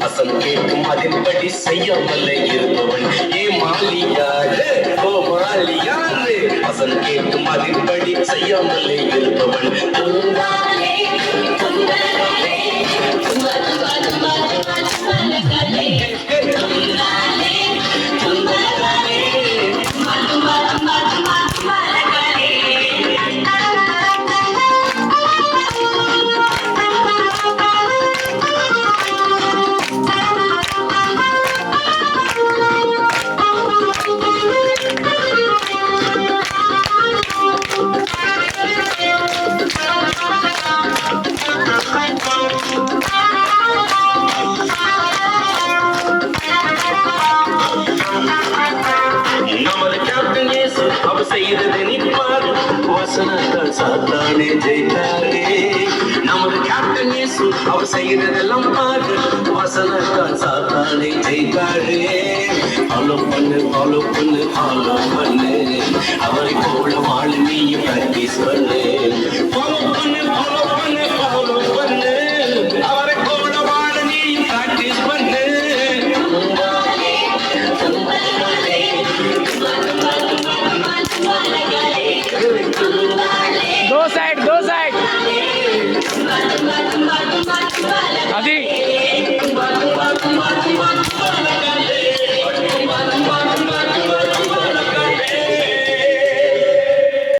அசல் கேட்கும் அதன்படி செய்யாமல் இருப்பவன் மாலியாரு ஓ மாலியாரு அசல் கேட்கும் அதன்படி செய்யாமல் இருப்பவன் செய்தது நிப்பாரு வசனத்தால் சாத்தானே ஜெயித்தாரே நமது கேப்டன் இயேசு அவர் செய்ததெல்லாம் பாரு வசனத்தால் சாத்தானே ஜெயித்தாரே ஃபாலோ பண்ணு ஃபாலோ பண்ணு ஃபாலோ பண்ணு அவரை போல வாழ நீயும் பிராக்டிஸ் பண்ணு ஃபாலோ பண்ணு ஃபாலோ பண்ணு